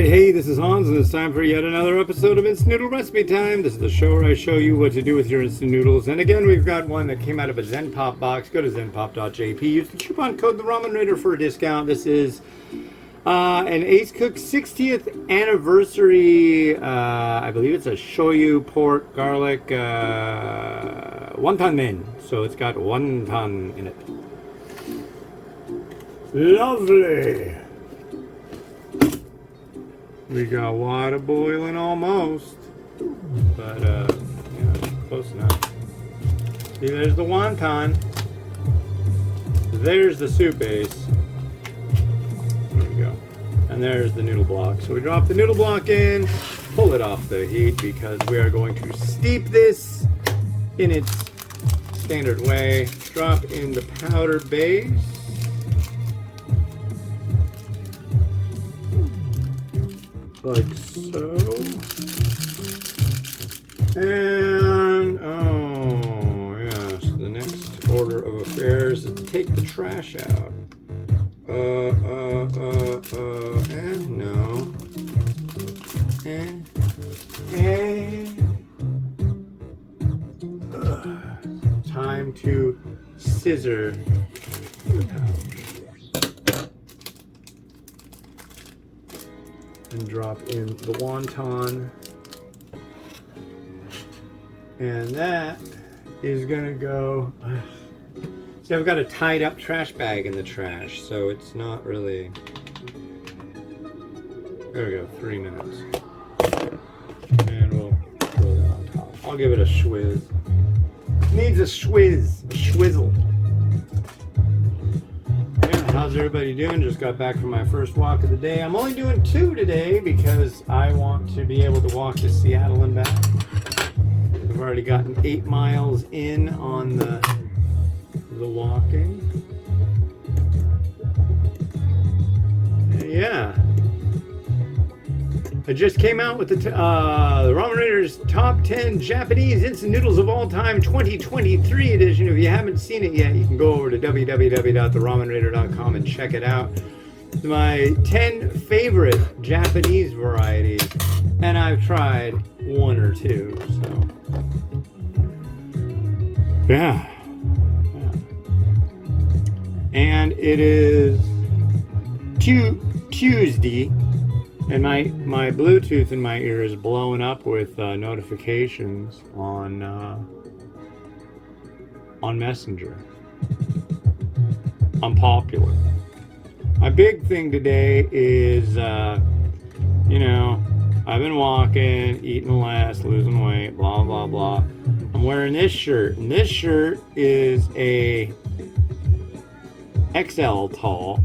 Alright, hey, this is Hans, and it's time for yet another episode of Instant Noodle Recipe Time. This is the show where I show you what to do with your instant noodles. And again, we've got one that came out of a Zen Pop box. Go to zenpop.jp. Use the coupon code The Ramen Raider for a discount. This is an Acecook 60th anniversary, I believe it's a shoyu, pork, garlic, wonton men. So it's got wonton in it. Lovely! We got water boiling almost, but yeah, close enough. See, there's the wonton. There's the soup base. There we go. And there's the noodle block. So we drop the noodle block in, pull it off the heat because we are going to steep this in its standard way. Drop in the powder base. Like so. And, oh, yes, the next order of affairs is to take the trash out. And no. And. Time to scissor the pouch. And drop in the wonton, and that is gonna go. See, I've got a tied up trash bag in the trash, so it's not really. There we go, 3 minutes, and we'll throw that on top. I'll give it a schwizz. Needs a schwizz, a schwizzle. How's everybody doing? Just got back from my first walk of the day. I'm only doing 2 today because I want to be able to walk to Seattle and back. I've already gotten 8 miles in on the walking. And yeah. I just came out with the Ramen Raiders Top 10 Japanese Instant Noodles of All Time 2023 edition. If you haven't seen it yet, you can go over to www.theramenraider.com and check it out. My 10 favorite Japanese varieties, and I've tried 1 or 2, so. Yeah. And it is Tuesday. And my Bluetooth in my ear is blowing up with notifications on Messenger. I'm popular. My big thing today is, you know, I've been walking, eating less, losing weight, blah, blah, blah. I'm wearing this shirt, and this shirt is a XL tall.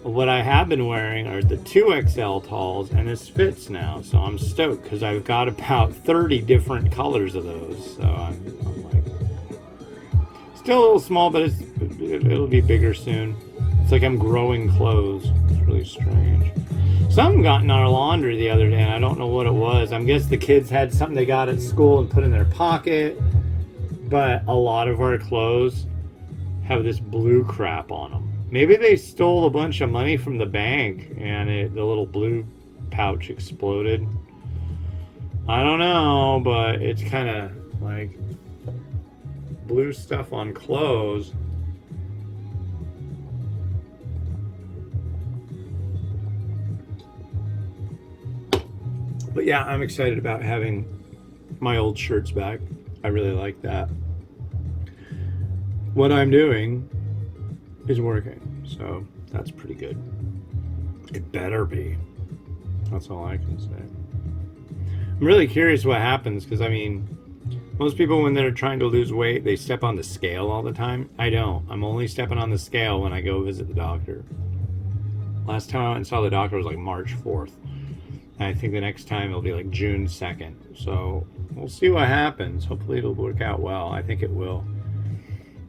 What I have been wearing are the 2XL talls, and this fits now, so I'm stoked because I've got about 30 different colors of those. So I'm like, still a little small, but it'll be bigger soon. It's like I'm growing clothes. It's really strange. Something got in our laundry the other day, and I don't know what it was. I guess the kids had something they got at school and put in their pocket, but a lot of our clothes have this blue crap on them. Maybe they stole a bunch of money from the bank and the little blue pouch exploded. I don't know, but it's kind of like blue stuff on clothes. But yeah, I'm excited about having my old shirts back. I really like that. What I'm doing is working, so that's pretty good. It better be. That's all I can say. I'm really curious what happens because, I mean, most people when they're trying to lose weight, they step on the scale all the time. I don't. I'm only stepping on the scale when I go visit the doctor. Last time I went and saw the doctor was like March 4th. And I think the next time it'll be like June 2nd. So we'll see what happens. Hopefully it'll work out well. I think it will.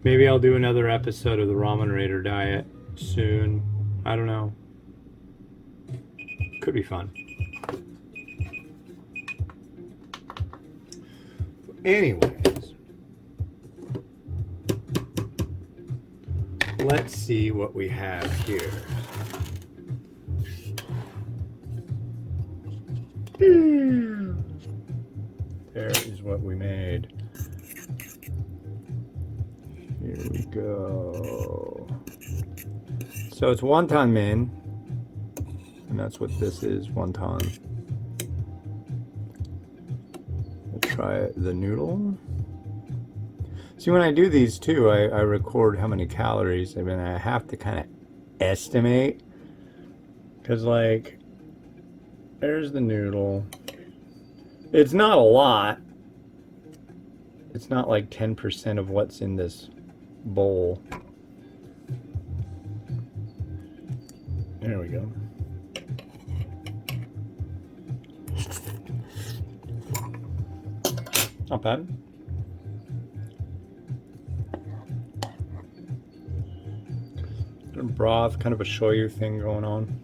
Maybe I'll do another episode of the Ramen Raider diet soon. I don't know. Could be fun. Anyways, let's see what we have here. is what we made. Here we go. So it's wonton min, and that's what this is, wonton. Let's try the noodle. See, when I do these too, I record how many calories. I mean, I have to kind of estimate, because like, there's the noodle. It's not a lot. It's not like 10% of what's in this bowl. There we go. Not bad. Broth, kind of a shoyu thing going on.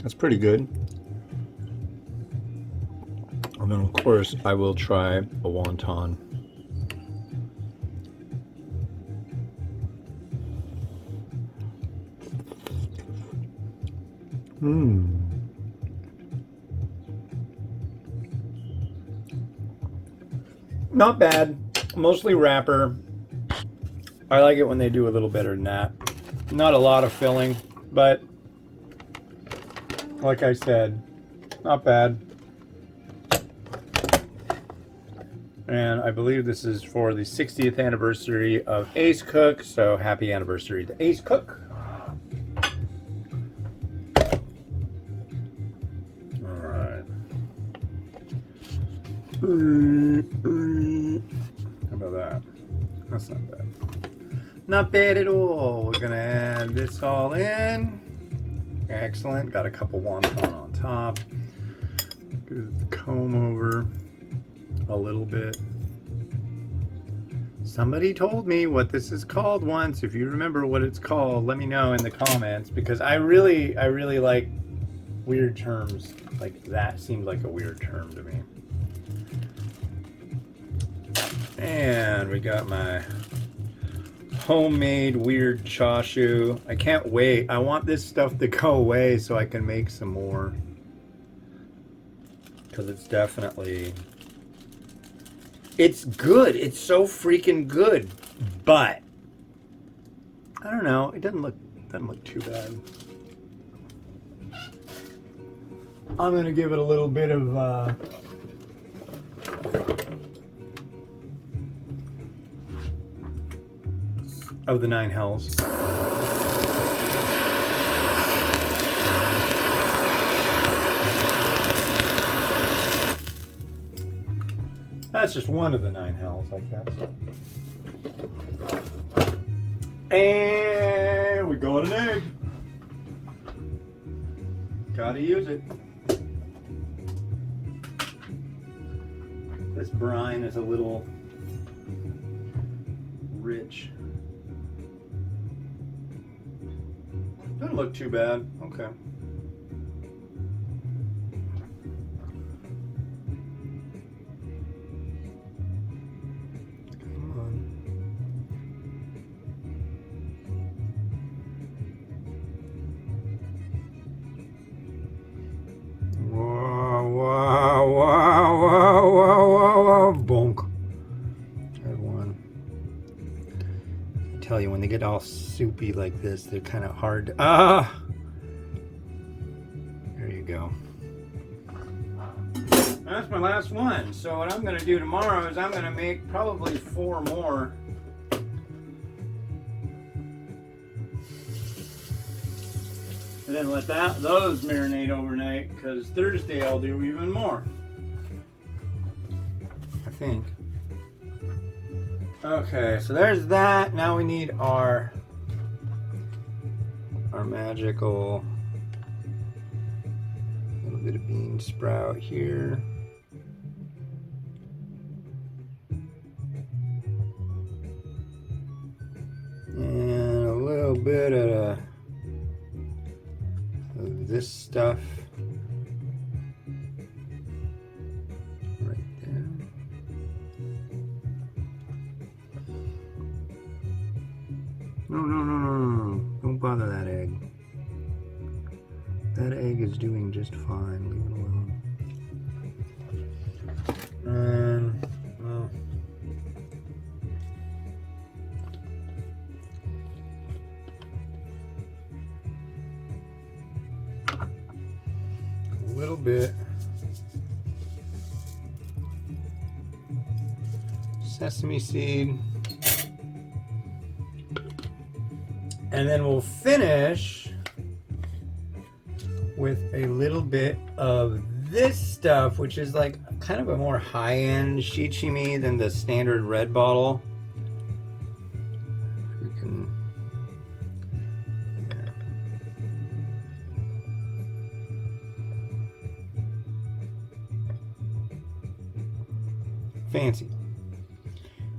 That's pretty good. And then of course I will try a wonton. Not bad. Mostly wrapper. I like it when they do a little better than that. Not a lot of filling, but like I said, not bad. And I believe this is for the 60th anniversary of Acecook, so happy anniversary to Acecook. Alright. How about that? That's not bad. Not bad at all. We're gonna add this all in. Excellent. Got a couple wonton on top. Good comb over a little bit. Somebody told me what this is called once. If you remember what it's called, let me know in the comments, because I really like weird terms. Like that seemed like a weird term to me. And we got my homemade weird chashu. I can't wait. I want this stuff to go away so I can make some more, because it's definitely, it's good. It's so freaking good, but I don't know. It doesn't look too bad. I'm gonna give it a little bit of the 9 hells. That's just one of the 9 hells, I guess. And we got an egg. Gotta use it. This brine is a little rich. Doesn't look too bad. Okay. Come on. Whoa, whoa, whoa, whoa, whoa, whoa, bonk. There's one. I tell you, when they get all soupy like this, they're kind of hard to, there you go. That's my last one. So what I'm going to do tomorrow is I'm going to make probably 4 more. And then let those marinate overnight, because Thursday I'll do even more. I think. Okay, so there's that. Now we need our magical little bit of bean sprout here. And a little bit of this stuff right there. No. Don't bother that egg. That egg is doing just fine. Leave it alone. Well, a little bit sesame seed, and then we'll finish with a little bit of this stuff, which is like kind of a more high-end shichimi than the standard red bottle. We can, yeah.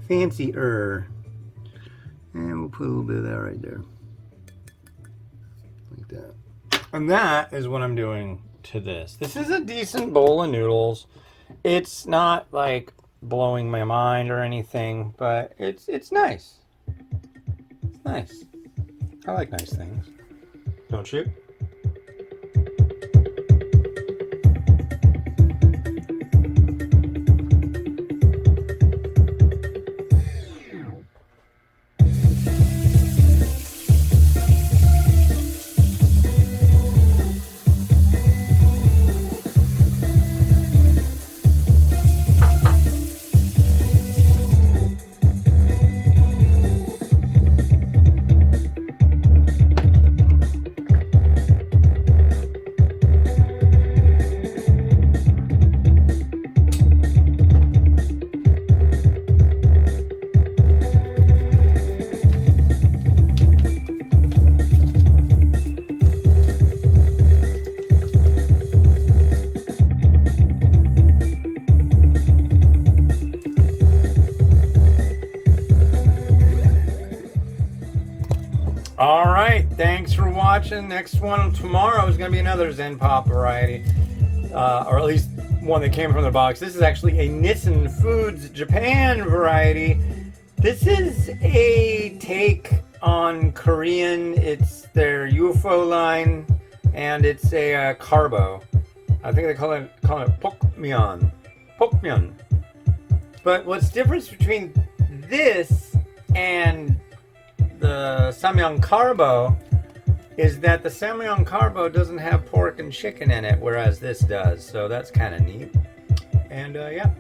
Fancier. And we'll put a little bit of that right there. Like that. And that is what I'm doing to this. This is a decent bowl of noodles. It's not like blowing my mind or anything, but it's nice. It's nice. I like nice things. Don't you? All right, thanks for watching. Next one tomorrow is going to be another Zen Pop variety, or at least one that came from the box. This is actually a Nissan Foods Japan variety. This is a take on Korean. It's their UFO line, and it's a carbo. I think they call it pokmyeon. Pokmyeon. But what's the difference between this and the samyang carbo is that the samyang carbo doesn't have pork and chicken in it, whereas this does. So that's kind of neat. And yeah.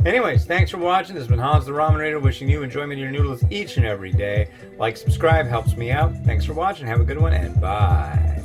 Anyways, thanks for watching. This has been Hans the Ramen Raider, wishing you enjoyment of your noodles each and every day. Like, subscribe, helps me out. Thanks for watching. Have a good one, and bye.